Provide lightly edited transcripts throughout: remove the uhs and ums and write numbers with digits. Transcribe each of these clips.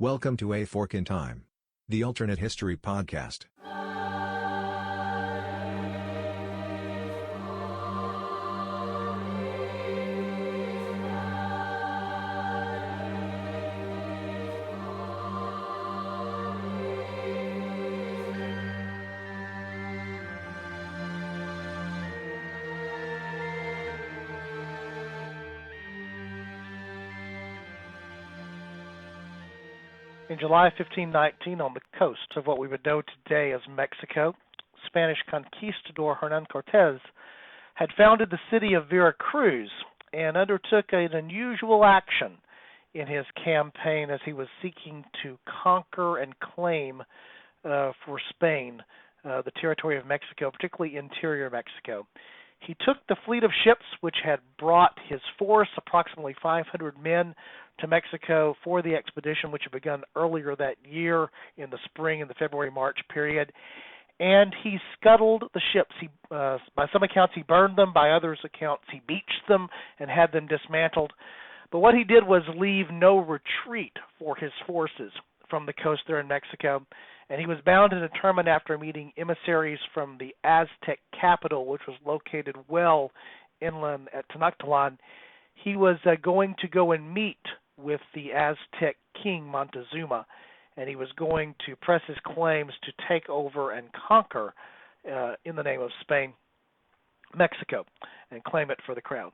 Welcome to A Fork in Time, the alternate history podcast. In July 1519, on the coast of what we would know today as Mexico, Spanish conquistador Hernan Cortes had founded the city of Veracruz and undertook an unusual action in his campaign as he was seeking to conquer and claim for Spain the territory of Mexico, particularly interior Mexico. He took the fleet of ships which had brought his force, approximately 500 men, to Mexico for the expedition, which had begun earlier that year in the spring and the February-March period. And he scuttled the ships. By some accounts, he burned them. By others' accounts, he beached them and had them dismantled. But what he did was leave no retreat for his forces from the coast there in Mexico. And he was bound and determined, after meeting emissaries from the Aztec capital, which was located well inland at Tenochtitlan, he was going to go and meet with the Aztec king Montezuma, and he was going to press his claims to take over and conquer, in the name of Spain, Mexico, and claim it for the crown.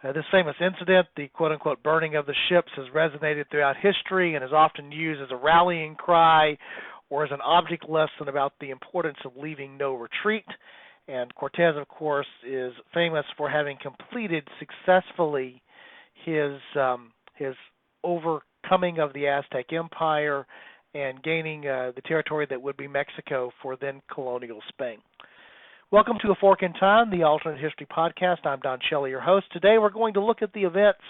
This famous incident, the quote-unquote burning of the ships, has resonated throughout history and is often used as a rallying cry or as an object lesson about the importance of leaving no retreat. And Cortes, of course, is famous for having completed successfully his overcoming of the Aztec Empire and gaining the territory that would be Mexico for then colonial Spain. Welcome to A Fork in Time, the alternate history podcast. I'm Don Shelley, your host. Today we're going to look at the events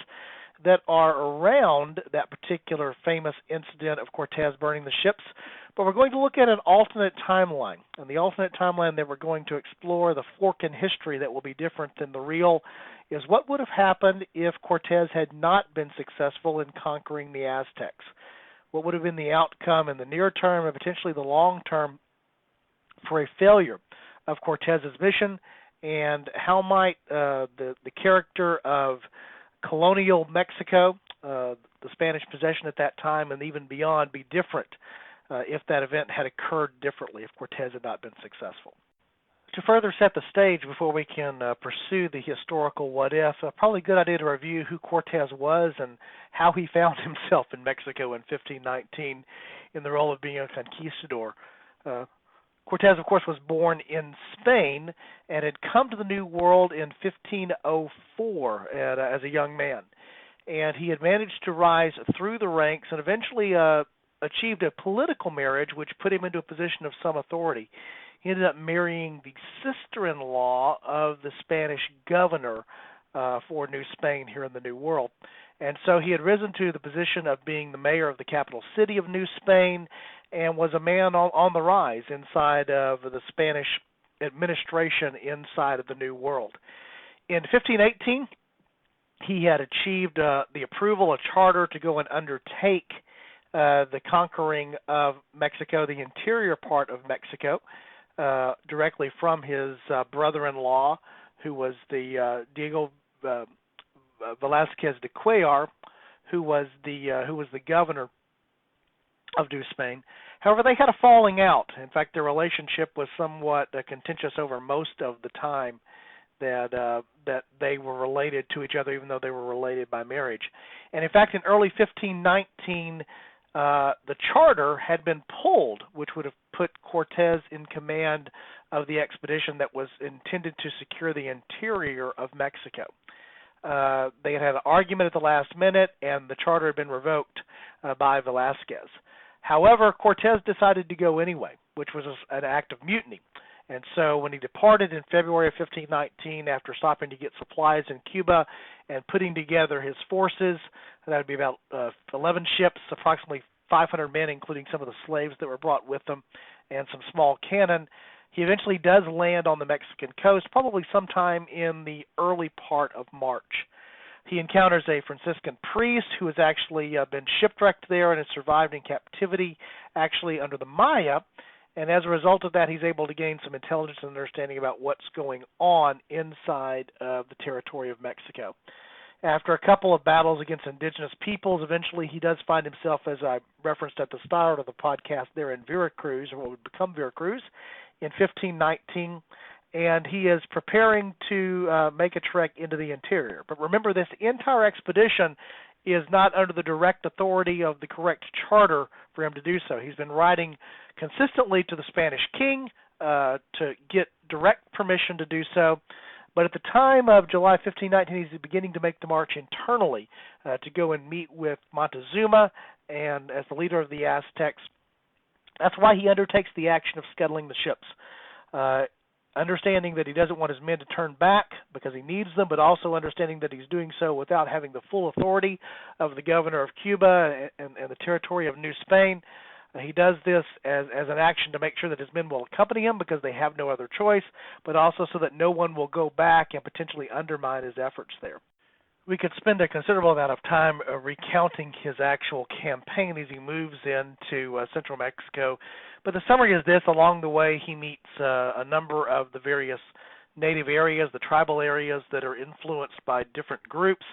that are around that particular famous incident of Cortes burning the ships, but we're going to look at an alternate timeline. And the alternate timeline that we're going to explore, the fork in history that will be different than the real, is what would have happened if Cortes had not been successful in conquering the Aztecs. What would have been the outcome in the near term and potentially the long term for a failure of Cortes's mission, and how might the character of colonial Mexico, the Spanish possession at that time and even beyond, be different if that event had occurred differently, if Cortes had not been successful. To further set the stage before we can pursue the historical what-if, probably a good idea to review who Cortes was and how he found himself in Mexico in 1519 in the role of being a conquistador. Cortes, of course, was born in Spain and had come to the New World in 1504 as a young man. And he had managed to rise through the ranks and eventually achieved a political marriage which put him into a position of some authority. He ended up marrying the sister-in-law of the Spanish governor for New Spain here in the New World. And so he had risen to the position of being the mayor of the capital city of New Spain and was a man on the rise inside of the Spanish administration inside of the New World. In 1518, he had achieved the approval, a charter to go and undertake the conquering of Mexico, the interior part of Mexico, directly from his brother-in-law, who was the Diego Velázquez de Cuellar, who was the governor of New Spain. However, they had a falling out. In fact, their relationship was somewhat contentious over most of the time that they were related to each other, even though they were related by marriage. And in fact, in early 1519, the charter had been pulled, which would have put Cortes in command of the expedition that was intended to secure the interior of Mexico. They had an argument at the last minute, and the charter had been revoked by Velázquez. However, Cortes decided to go anyway, which was an act of mutiny. And so when he departed in February of 1519, after stopping to get supplies in Cuba and putting together his forces, that would be about 11 ships, approximately 500 men, including some of the slaves that were brought with them, and some small cannon, he eventually does land on the Mexican coast, probably sometime in the early part of March. He encounters a Franciscan priest who has actually been shipwrecked there and has survived in captivity, actually under the Maya. And as a result of that, he's able to gain some intelligence and understanding about what's going on inside of the territory of Mexico. After a couple of battles against indigenous peoples, eventually he does find himself, as I referenced at the start of the podcast, there in Veracruz, or what would become Veracruz, in 1519. And he is preparing to make a trek into the interior. But remember, this entire expedition is not under the direct authority of the correct charter for him to do so. He's been writing consistently to the Spanish king to get direct permission to do so. But at the time of July 1519, he's beginning to make the march internally to go and meet with Montezuma and as the leader of the Aztecs. That's why he undertakes the action of scuttling the ships. Understanding that he doesn't want his men to turn back because he needs them, but also understanding that he's doing so without having the full authority of the governor of Cuba and the territory of New Spain. He does this as an action to make sure that his men will accompany him because they have no other choice, but also so that no one will go back and potentially undermine his efforts there. We could spend a considerable amount of time recounting his actual campaign as he moves into central Mexico, but the summary is this: along the way he meets a number of the various native areas, the tribal areas that are influenced by different groups,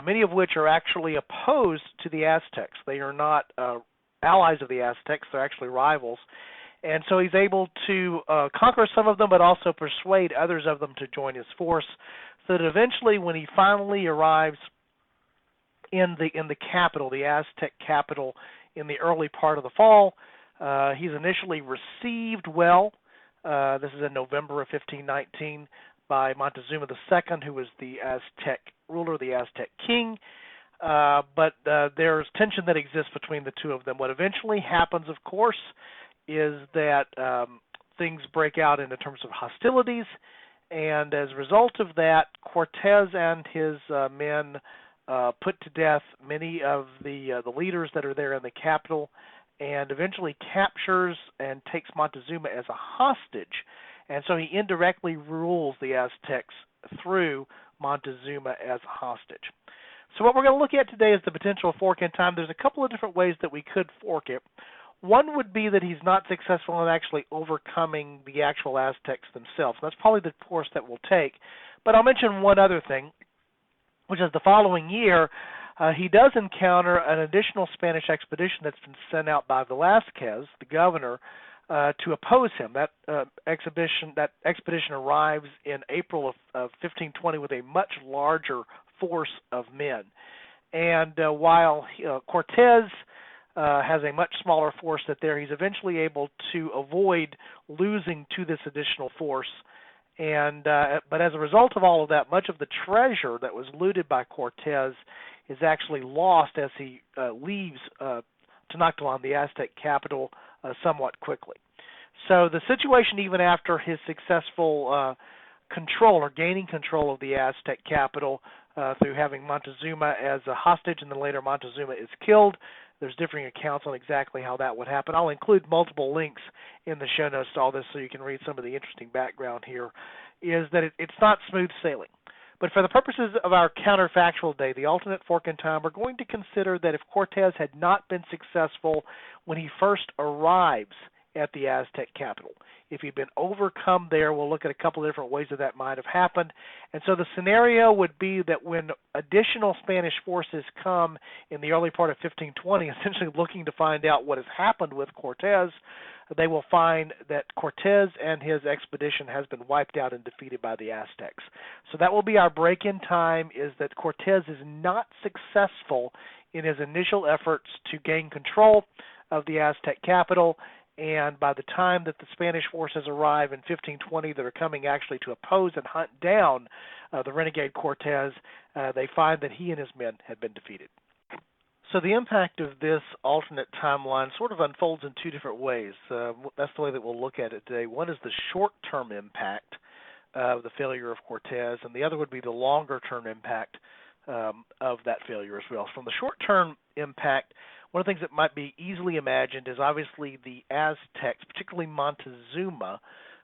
many of which are actually opposed to the Aztecs. They are not allies of the Aztecs, they're actually rivals. And so he's able to conquer some of them, but also persuade others of them to join his force, so that eventually when he finally arrives in the capital, the Aztec capital, in the early part of the fall, he's initially received well. This is in November of 1519 by Montezuma II, who was the Aztec ruler, the Aztec king. But there's tension that exists between the two of them. What eventually happens, of course, is that things break out in terms of hostilities, and as a result of that, Cortez and his men put to death many of the leaders that are there in the capital, and eventually captures and takes Montezuma as a hostage. And so he indirectly rules the Aztecs through Montezuma as a hostage. So what we're going to look at today is the potential fork in time. There's a couple of different ways that we could fork it. One would be that he's not successful in actually overcoming the actual Aztecs themselves. That's probably the course that we'll take. But I'll mention one other thing, which is the following year, he does encounter an additional Spanish expedition that's been sent out by Velázquez, the governor, to oppose him. That expedition arrives in April of 1520 with a much larger force of men. And while Cortez has a much smaller force he's eventually able to avoid losing to this additional force. And but as a result of all of that, much of the treasure that was looted by Cortez is actually lost as he leaves Tenochtitlan, the Aztec capital, somewhat quickly. So the situation, even after his successful control or gaining control of the Aztec capital through having Montezuma as a hostage, and then later Montezuma is killed. There's differing accounts on exactly how that would happen. I'll include multiple links in the show notes to all this so you can read some of the interesting background here, is that it's not smooth sailing. But for the purposes of our counterfactual day, the alternate fork in time, we're going to consider that if Cortez had not been successful when he first arrives at the Aztec capital, if he'd been overcome there, we'll look at a couple of different ways that might have happened. And so the scenario would be that when additional Spanish forces come in the early part of 1520, essentially looking to find out what has happened with Cortez, they will find that Cortez and his expedition has been wiped out and defeated by the Aztecs. So that will be our break-in time, is that Cortez is not successful in his initial efforts to gain control of the Aztec capital, and by the time that the Spanish forces arrive in 1520 that are coming actually to oppose and hunt down the renegade Cortez, they find that he and his men had been defeated. So the impact of this alternate timeline sort of unfolds in two different ways. That's the way that we'll look at it today. One is the short-term impact of the failure of Cortez, and the other would be the longer-term impact of that failure as well. From the short-term impact, one of the things that might be easily imagined is obviously the Aztecs, particularly Montezuma,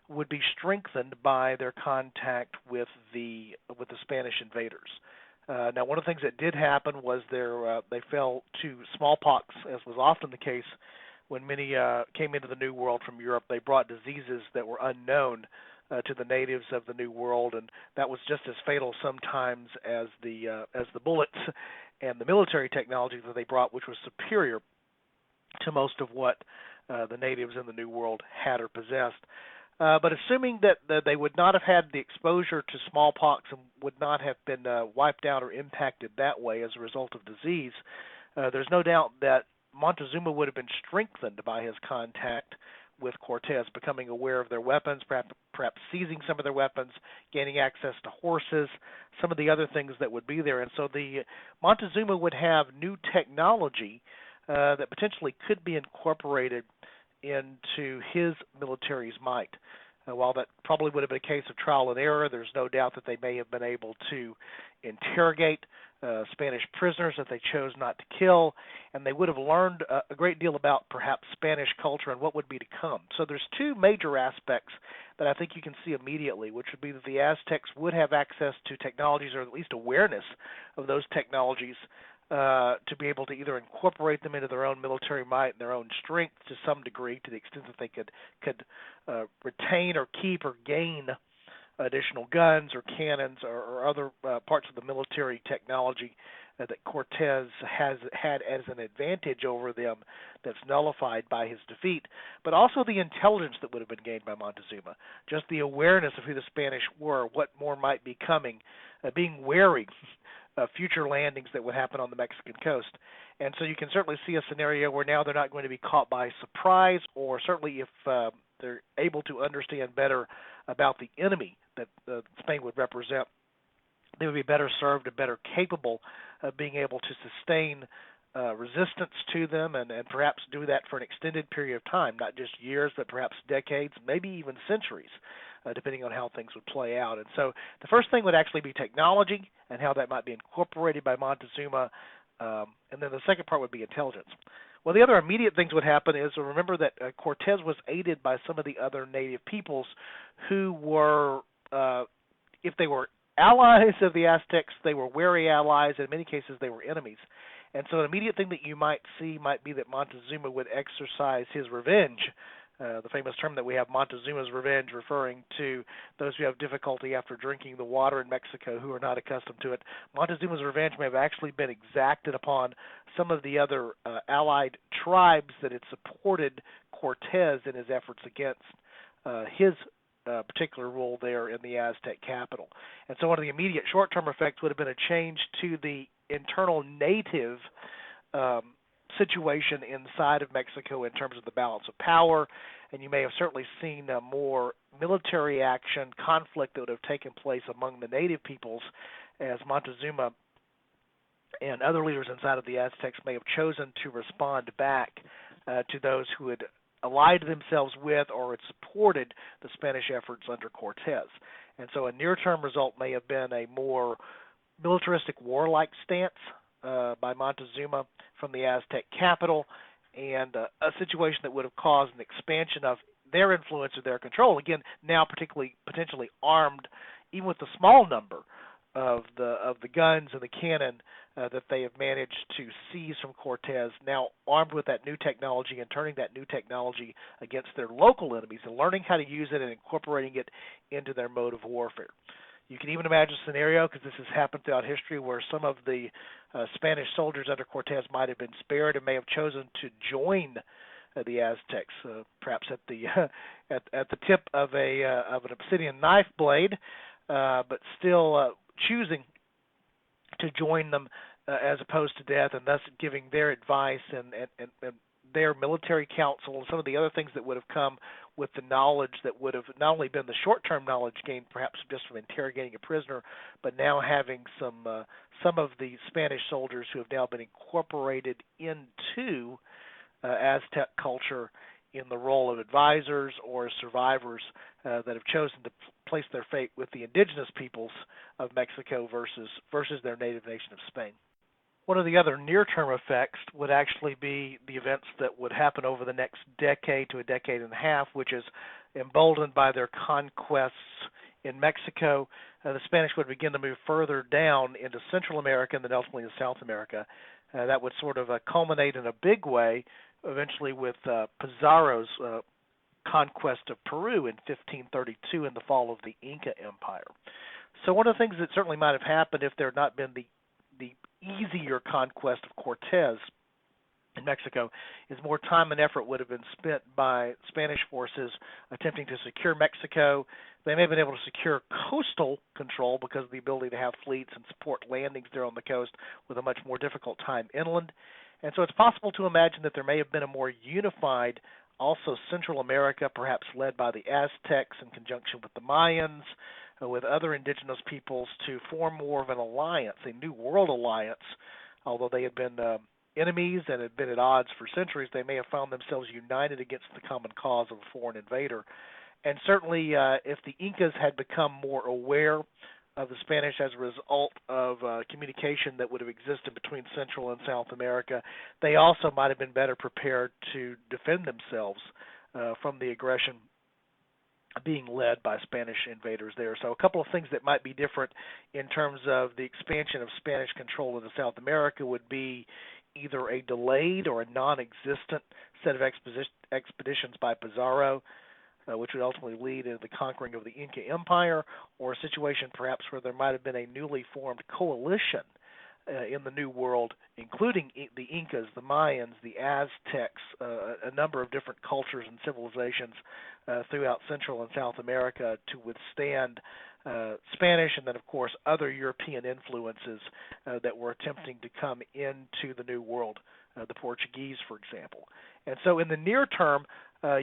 would be strengthened by their contact with the Spanish invaders. Now, one of the things that did happen was they fell to smallpox, as was often the case when many came into the New World from Europe. They brought diseases that were unknown to the natives of the New World, and that was just as fatal sometimes as the bullets and the military technology that they brought, which was superior to most of what the natives in the New World had or possessed. But assuming that they would not have had the exposure to smallpox and would not have been wiped out or impacted that way as a result of disease, there's no doubt that Montezuma would have been strengthened by his contact with Cortez, becoming aware of their weapons, perhaps seizing some of their weapons, gaining access to horses, some of the other things that would be there. And so the Montezuma would have new technology that potentially could be incorporated into his military's might. While that probably would have been a case of trial and error, there's no doubt that they may have been able to interrogate Spanish prisoners that they chose not to kill, and they would have learned a great deal about perhaps Spanish culture and what would be to come. So there's two major aspects that I think you can see immediately, which would be that the Aztecs would have access to technologies, or at least awareness of those technologies, to be able to either incorporate them into their own military might and their own strength to some degree, to the extent that they could retain or keep or gain additional guns or cannons or other parts of the military technology that Cortez has had as an advantage over them that's nullified by his defeat, but also the intelligence that would have been gained by Montezuma, just the awareness of who the Spanish were, what more might be coming, being wary of future landings that would happen on the Mexican coast. And so you can certainly see a scenario where now they're not going to be caught by surprise, or certainly if they're able to understand better about the enemy that Spain would represent, they would be better served and better capable of being able to sustain resistance to them and perhaps do that for an extended period of time, not just years, but perhaps decades, maybe even centuries, depending on how things would play out. And so the first thing would actually be technology and how that might be incorporated by Montezuma, and then the second part would be intelligence. Well, the other immediate things would happen is, remember that Cortez was aided by some of the other native peoples who were, if they were allies of the Aztecs, they were wary allies. In many cases, they were enemies. And so an immediate thing that you might see might be that Montezuma would exercise his revenge, the famous term that we have, Montezuma's revenge, referring to those who have difficulty after drinking the water in Mexico who are not accustomed to it. Montezuma's revenge may have actually been exacted upon some of the other allied tribes that had supported Cortez in his efforts against his particular rule there in the Aztec capital. And so one of the immediate short-term effects would have been a change to the internal native situation inside of Mexico in terms of the balance of power, and you may have certainly seen more military action, conflict that would have taken place among the native peoples as Montezuma and other leaders inside of the Aztecs may have chosen to respond back to those who had allied themselves with or had supported the Spanish efforts under Cortez. And so a near-term result may have been a more militaristic, warlike stance by Montezuma from the Aztec capital, and a situation that would have caused an expansion of their influence or their control. Again, now particularly potentially armed, even with the small number of the guns and the cannon that they have managed to seize from Cortez, now armed with that new technology and turning that new technology against their local enemies and learning how to use it and incorporating it into their mode of warfare. You can even imagine a scenario, because this has happened throughout history, where some of the Spanish soldiers under Cortez might have been spared and may have chosen to join the Aztecs, perhaps at the at the tip of an obsidian knife blade, but still choosing to join them as opposed to death, and thus giving their advice and their military counsel and some of the other things that would have come with the knowledge that would have not only been the short-term knowledge gained perhaps just from interrogating a prisoner, but now having some of the Spanish soldiers who have now been incorporated into Aztec culture in the role of advisors or survivors that have chosen to place their fate with the indigenous peoples of Mexico versus their native nation of Spain. One of the other near-term effects would actually be the events that would happen over the next decade to a decade and a half, which is emboldened by their conquests in Mexico, the Spanish would begin to move further down into Central America and then ultimately into South America. That would sort of culminate in a big way eventually with Pizarro's conquest of Peru in 1532 and the fall of the Inca Empire. So one of the things that certainly might have happened if there had not been the easier conquest of Cortez in Mexico is more time and effort would have been spent by Spanish forces attempting to secure Mexico. They may have been able to secure coastal control because of the ability to have fleets and support landings there on the coast with a much more difficult time inland. And so it's possible to imagine that there may have been a more unified also Central America, perhaps led by the Aztecs in conjunction with the Mayans, with other indigenous peoples to form more of an alliance, a New World alliance. Although they had been enemies and had been at odds for centuries, they may have found themselves united against the common cause of a foreign invader. And certainly if the Incas had become more aware of the Spanish as a result of communication that would have existed between Central and South America, they also might have been better prepared to defend themselves from the aggression being led by Spanish invaders there. So a couple of things that might be different in terms of the expansion of Spanish control into South America would be either a delayed or a non-existent set of expeditions by Pizarro, which would ultimately lead into the conquering of the Inca Empire, or a situation perhaps where there might have been a newly formed coalition in the New World, including the Incas, the Mayans, the Aztecs, a number of different cultures and civilizations throughout Central and South America to withstand Spanish and then, of course, other European influences that were attempting to come into the New World, the Portuguese, for example. And so in the near term,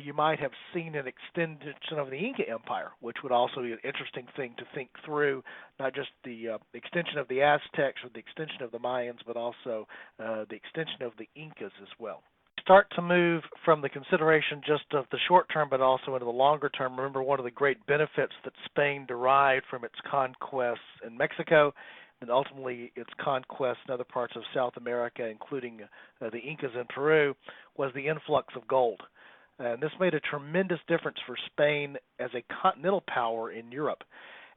you might have seen an extension of the Inca Empire, which would also be an interesting thing to think through, not just the extension of the Aztecs or the extension of the Mayans, but also the extension of the Incas as well. Start to move from the consideration just of the short term, but also into the longer term. Remember, one of the great benefits that Spain derived from its conquests in Mexico and ultimately its conquests in other parts of South America, including the Incas in Peru, was the influx of gold. And this made a tremendous difference for Spain as a continental power in Europe.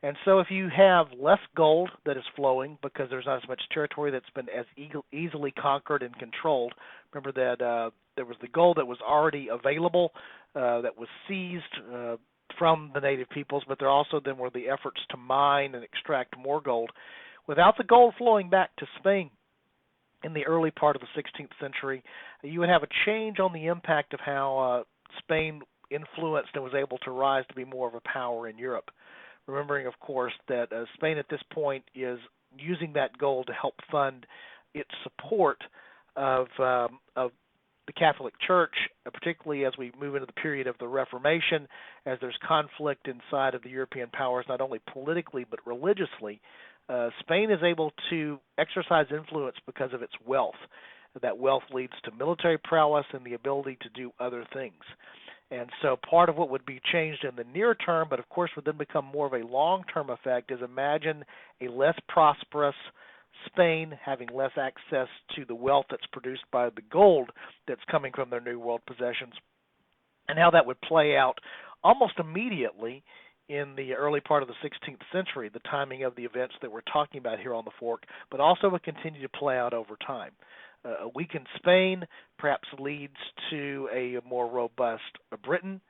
And so if you have less gold that is flowing because there's not as much territory that's been as easily conquered and controlled, remember that there was the gold that was already available, that was seized from the native peoples, but there also then were the efforts to mine and extract more gold. Without the gold flowing back to Spain in the early part of the 16th century, you would have a change on the impact of how Spain influenced and was able to rise to be more of a power in Europe. Remembering, of course, that Spain at this point is using that gold to help fund its support of the Catholic Church, particularly as we move into the period of the Reformation, as there's conflict inside of the European powers, not only politically but religiously. Spain is able to exercise influence because of its wealth. That wealth leads to military prowess and the ability to do other things. And so part of what would be changed in the near term, but of course would then become more of a long-term effect, is imagine a less prosperous Spain having less access to the wealth that's produced by the gold that's coming from their New World possessions, and how that would play out almost immediately in the early part of the 16th century, the timing of the events that we're talking about here on the Fork, but also would continue to play out over time. A weakened Spain perhaps leads to a more robust Britain,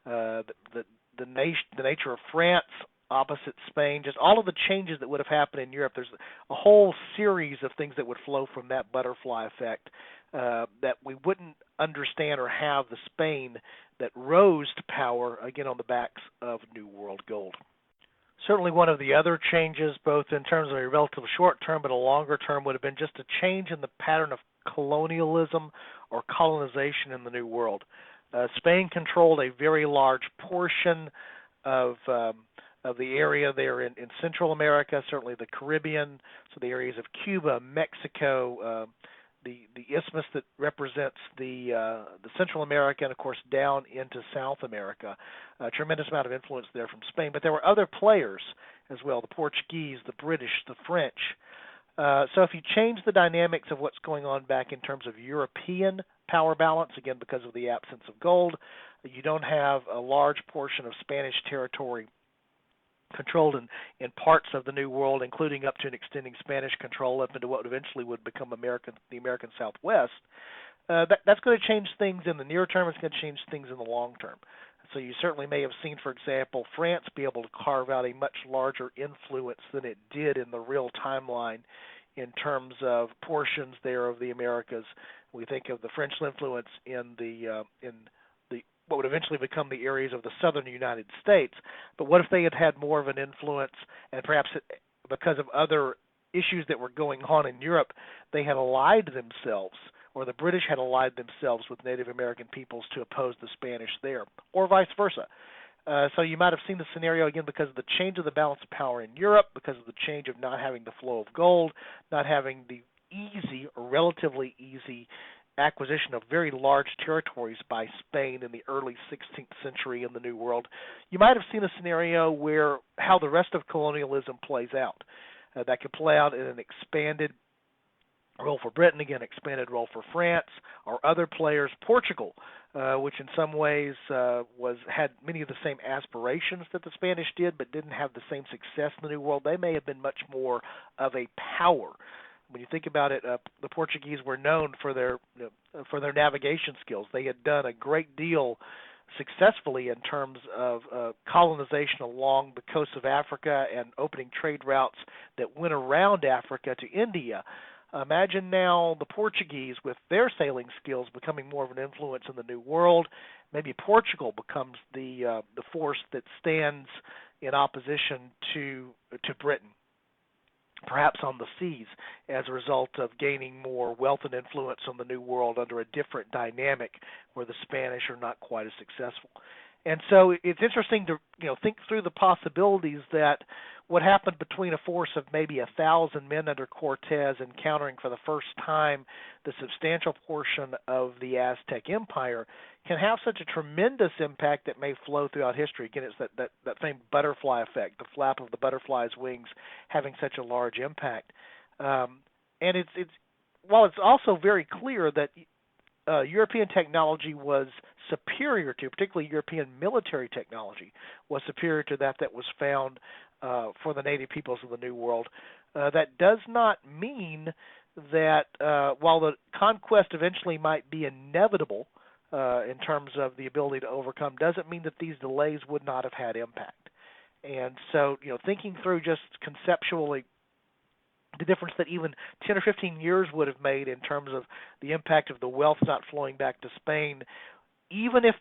the nature of France opposite Spain, just all of the changes that would have happened in Europe. There's a whole series of things that would flow from that butterfly effect that we wouldn't understand or have the Spain that rose to power, again, on the backs of New World gold. Certainly one of the other changes, both in terms of a relative short term but a longer term, would have been just a change in the pattern of colonialism or colonization in the New World. Spain controlled a very large portion of the area there in Central America, certainly the Caribbean, so the areas of Cuba, Mexico, the isthmus that represents the Central America, and of course down into South America. A tremendous amount of influence there from Spain, but there were other players as well: the Portuguese, the British, the French. So if you change the dynamics of what's going on back in terms of European power balance, again because of the absence of gold, you don't have a large portion of Spanish territory controlled in parts of the New World, including up to and extending Spanish control up into what eventually would become the American Southwest. That's going to change things in the near term. It's going to change things in the long term. So you certainly may have seen, for example, France be able to carve out a much larger influence than it did in the real timeline in terms of portions there of the Americas. We think of the French influence in the what would eventually become the areas of the southern United States. But what if they had had more of an influence, and perhaps because of other issues that were going on in Europe, they had allied themselves, or the British had allied themselves with Native American peoples to oppose the Spanish there, or vice versa. So you might have seen the scenario again because of the change of the balance of power in Europe, because of the change of not having the flow of gold, not having the easy or relatively easy acquisition of very large territories by Spain in the early 16th century in the New World. You might have seen a scenario where how the rest of colonialism plays out. That could play out in an expanded role for Britain, again, expanded role for France, or other players. Portugal, which in some ways had many of the same aspirations that the Spanish did, but didn't have the same success in the New World. They may have been much more of a power. When you think about it, the Portuguese were known for their navigation skills. They had done a great deal successfully in terms of colonization along the coast of Africa and opening trade routes that went around Africa to India. Imagine now the Portuguese with their sailing skills becoming more of an influence in the New World. Maybe Portugal becomes the force that stands in opposition to Britain, perhaps on the seas, as a result of gaining more wealth and influence on the New World under a different dynamic where the Spanish are not quite as successful. And so it's interesting to think through the possibilities that what happened between a force of maybe 1,000 men under Cortez encountering for the first time the substantial portion of the Aztec Empire can have such a tremendous impact that may flow throughout history. Again, it's that same butterfly effect, the flap of the butterfly's wings having such a large impact. And it's while it's also very clear that European technology was superior to, particularly European military technology, was superior to that was found for the native peoples of the New World. That does not mean that while the conquest eventually might be inevitable in terms of the ability to overcome, doesn't mean that these delays would not have had impact. And so, thinking through just conceptually the difference that even 10 or 15 years would have made in terms of the impact of the wealth not flowing back to Spain, even if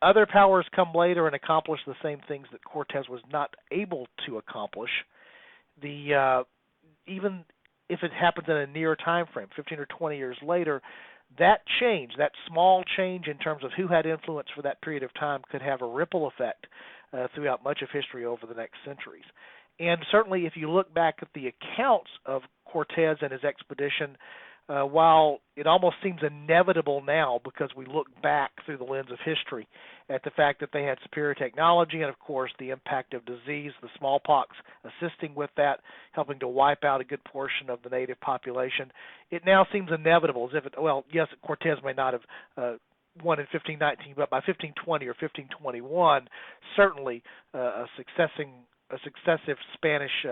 other powers come later and accomplish the same things that Cortez was not able to accomplish, even if it happens in a near time frame, 15 or 20 years later, that change, that small change in terms of who had influence for that period of time could have a ripple effect throughout much of history over the next centuries. And certainly if you look back at the accounts of Cortez and his expedition, while it almost seems inevitable now because we look back through the lens of history at the fact that they had superior technology and, of course, the impact of disease, the smallpox assisting with that, helping to wipe out a good portion of the native population, it now seems inevitable as if yes, Cortez may not have won in 1519, but by 1520 or 1521, certainly a successive Spanish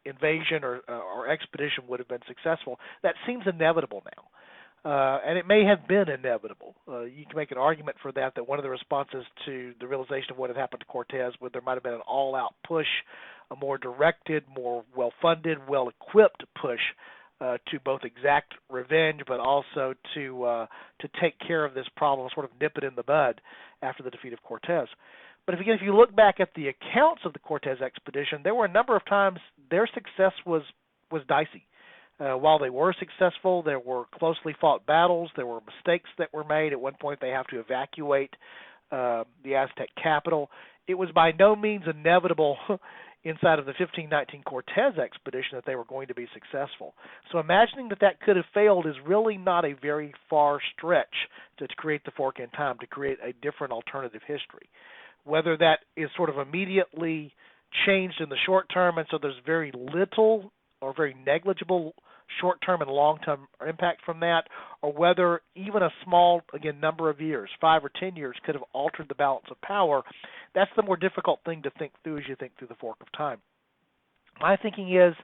invasion or expedition would have been successful. That seems inevitable now, and it may have been inevitable. You can make an argument for that one of the responses to the realization of what had happened to Cortez was there might have been an all-out push, a more directed, more well-funded, well-equipped push to both exact revenge, but also to take care of this problem, sort of nip it in the bud after the defeat of Cortez. But if you look back at the accounts of the Cortez expedition, there were a number of times their success was dicey. While they were successful, there were closely fought battles. There were mistakes that were made. At one point, they have to evacuate the Aztec capital. It was by no means inevitable inside of the 1519 Cortez expedition that they were going to be successful. So imagining that could have failed is really not a very far stretch to create the fork in time, to create a different alternative history. Whether that is sort of immediately changed in the short term, and so there's very little or very negligible short-term and long-term impact from that, or whether even a small, again, number of years, 5 or 10 years, could have altered the balance of power. That's the more difficult thing to think through as you think through the fork of time. My thinking is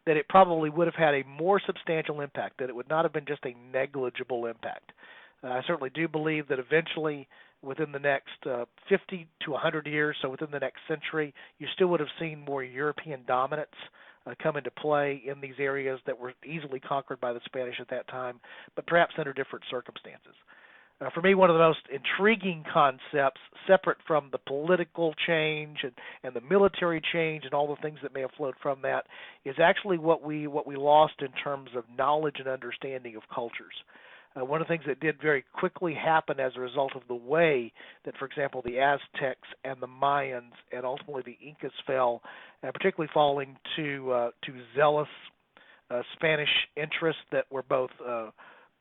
that it probably would have had a more substantial impact, that it would not have been just a negligible impact. I certainly do believe that eventually, within the next 50 to 100 years, so within the next century, you still would have seen more European dominance come into play in these areas that were easily conquered by the Spanish at that time, but perhaps under different circumstances. For me, one of the most intriguing concepts, separate from the political change and the military change and all the things that may have flowed from that, is actually what we lost in terms of knowledge and understanding of cultures. One of the things that did very quickly happen as a result of the way that, for example, the Aztecs and the Mayans and ultimately the Incas fell, particularly falling to zealous Spanish interests that were both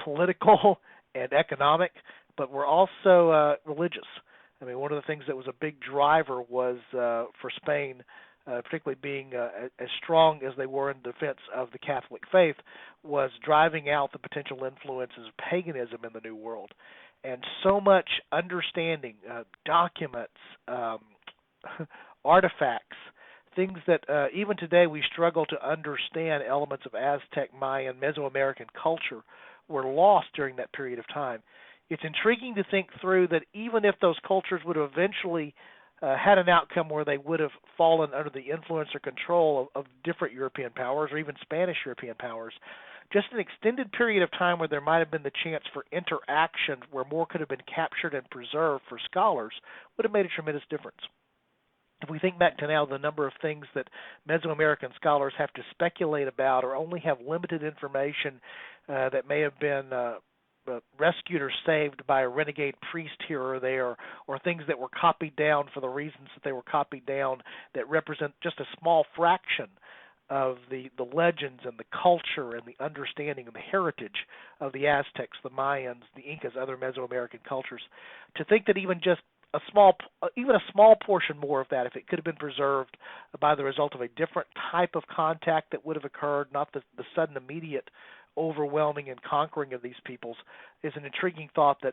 political and economic, but were also religious. I mean, one of the things that was a big driver was for Spain, particularly being as strong as they were in defense of the Catholic faith, was driving out the potential influences of paganism in the New World. And so much understanding, documents, artifacts, things that even today we struggle to understand, elements of Aztec, Mayan, Mesoamerican culture, were lost during that period of time. It's intriguing to think through that even if those cultures would have eventually had an outcome where they would have fallen under the influence or control of different European powers or even Spanish European powers, just an extended period of time where there might have been the chance for interaction where more could have been captured and preserved for scholars would have made a tremendous difference. If we think back to now the number of things that Mesoamerican scholars have to speculate about or only have limited information that may have been rescued or saved by a renegade priest here or there, or things that were copied down for the reasons that they were copied down that represent just a small fraction of the legends and the culture and the understanding and the heritage of the Aztecs, the Mayans, the Incas, other Mesoamerican cultures. To think that even a small portion more of that, if it could have been preserved by the result of a different type of contact that would have occurred, not the sudden immediate overwhelming and conquering of these peoples, is an intriguing thought that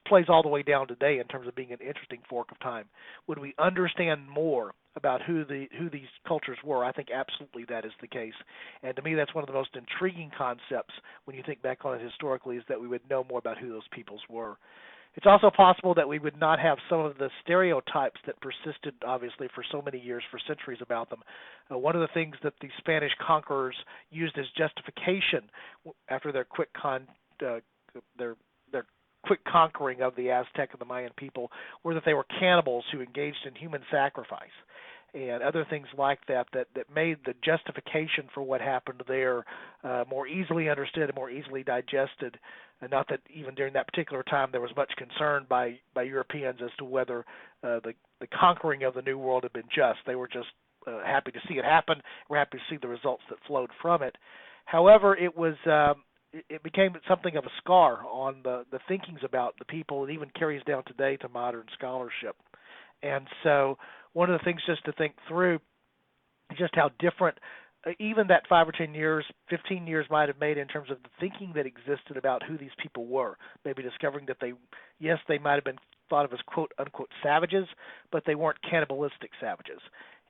plays all the way down today in terms of being an interesting fork of time. Would we understand more about who these cultures were? I think absolutely that is the case. And to me, that's one of the most intriguing concepts when you think back on it historically, is that we would know more about who those peoples were. It's also possible that we would not have some of the stereotypes that persisted, obviously, for so many years, for centuries about them. One of the things that the Spanish conquerors used as justification after their quick quick conquering of the Aztec and the Mayan people were that they were cannibals who engaged in human sacrifice and other things like that made the justification for what happened there more easily understood and more easily digested. And not that even during that particular time there was much concern by Europeans as to whether the conquering of the New World had been just. They were just happy to see it happen. We're happy to see the results that flowed from it. However, it became something of a scar on the thinkings about the people. It even carries down today to modern scholarship. And so one of the things just to think through is just how different even that 5 or 10 years, 15 years might have made in terms of the thinking that existed about who these people were. Maybe discovering that they might have been thought of as quote-unquote savages, but they weren't cannibalistic savages.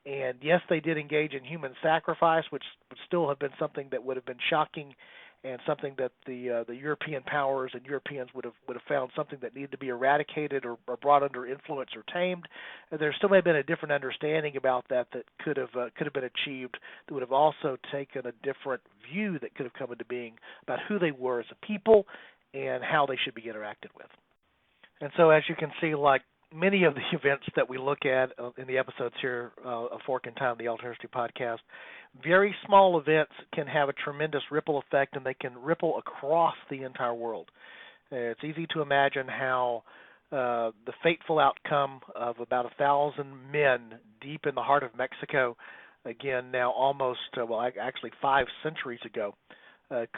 And yes, they did engage in human sacrifice, which would still have been something that would have been shocking and something that the European powers and Europeans would have found something that needed to be eradicated or brought under influence or tamed. And there still may have been a different understanding about that could have been achieved, that would have also taken a different view that could have come into being about who they were as a people and how they should be interacted with. And so, as you can see, like many of the events that we look at in the episodes here of Fork in Time, the Alternate History Podcast, very small events can have a tremendous ripple effect, and they can ripple across the entire world. It's easy to imagine how the fateful outcome of about 1,000 men deep in the heart of Mexico, again now almost, actually 5 centuries ago,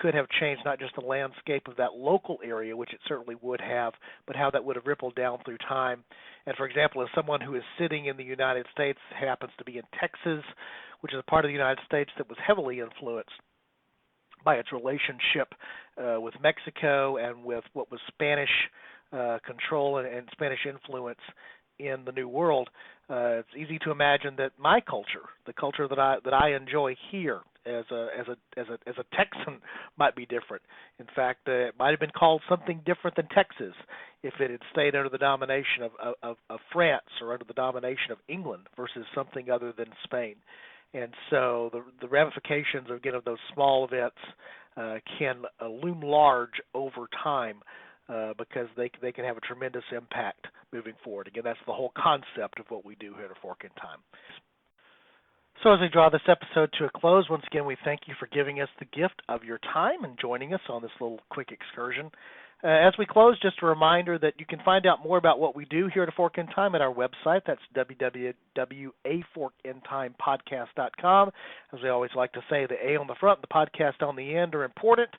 could have changed not just the landscape of that local area, which it certainly would have, but how that would have rippled down through time. And for example, as someone who is sitting in the United States, happens to be in Texas, which is a part of the United States that was heavily influenced by its relationship with Mexico and with what was Spanish control and Spanish influence in the New World. It's easy to imagine that my culture, the culture that I enjoy here as a Texan, might be different. In fact, it might have been called something different than Texas if it had stayed under the domination of France or under the domination of England versus something other than Spain. And so the ramifications again of those small events can loom large over time because they can have a tremendous impact moving forward. Again, that's the whole concept of what we do here at A Fork in Time. So as we draw this episode to a close, once again, we thank you for giving us the gift of your time and joining us on this little quick excursion. As we close, just a reminder that you can find out more about what we do here at A Fork in Time at our website. That's www.aforkintimepodcast.com. As we always like to say, the A on the front and the podcast on the end are important.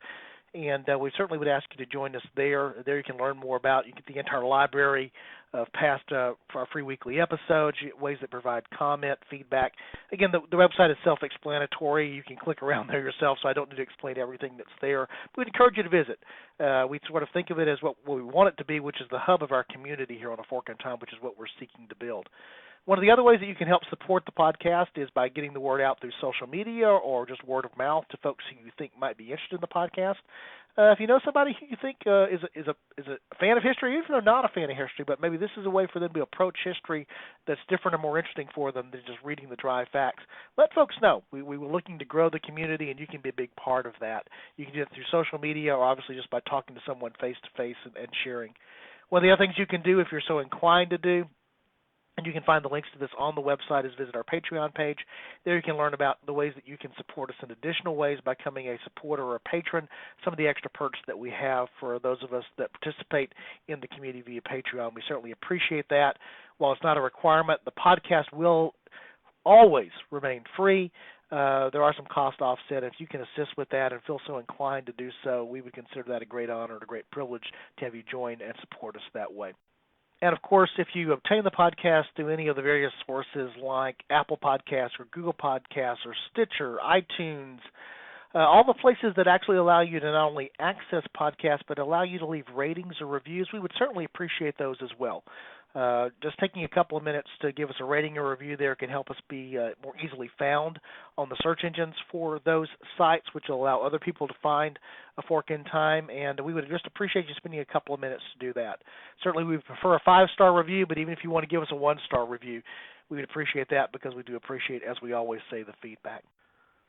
And we certainly would ask you to join us there. There you can learn more about, you get the entire library of past for our free weekly episodes, ways that provide comment, feedback. Again, the website is self-explanatory. You can click around there yourself, so I don't need to explain everything that's there. But we'd encourage you to visit. We sort of think of it as what we want it to be, which is the hub of our community here on A Fork in Time, which is what we're seeking to build. One of the other ways that you can help support the podcast is by getting the word out through social media or just word of mouth to folks who you think might be interested in the podcast. If you know somebody who you think is a fan of history, even if they're not a fan of history, but maybe this is a way for them to approach history that's different and more interesting for them than just reading the dry facts, let folks know. We were looking to grow the community, and you can be a big part of that. You can do it through social media or obviously just by talking to someone face-to-face and sharing. One of the other things you can do if you're so inclined to do, and you can find the links to this on the website, is visit our Patreon page. There you can learn about the ways that you can support us in additional ways by becoming a supporter or a patron, some of the extra perks that we have for those of us that participate in the community via Patreon. We certainly appreciate that. While it's not a requirement, the podcast will always remain free. There are some cost offset. If you can assist with that and feel so inclined to do so, we would consider that a great honor and a great privilege to have you join and support us that way. And, of course, if you obtain the podcast through any of the various sources like Apple Podcasts or Google Podcasts or Stitcher, iTunes, all the places that actually allow you to not only access podcasts but allow you to leave ratings or reviews, we would certainly appreciate those as well. Just taking a couple of minutes to give us a rating or review there can help us be more easily found on the search engines for those sites, which will allow other people to find A Fork in Time, and we would just appreciate you spending a couple of minutes to do that. Certainly we prefer a 5-star review, but even if you want to give us a 1-star review, we would appreciate that because we do appreciate, as we always say, the feedback.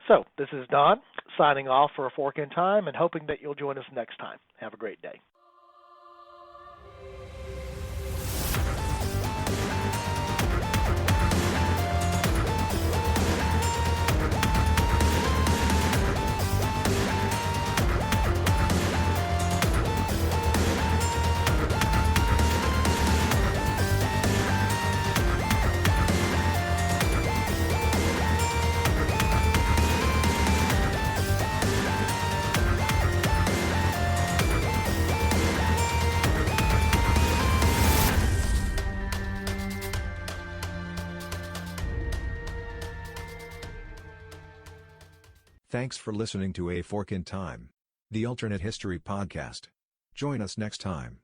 So this is Don signing off for A Fork in Time and hoping that you'll join us next time. Have a great day. Thanks for listening to A Fork in Time, the alternate history podcast. Join us next time.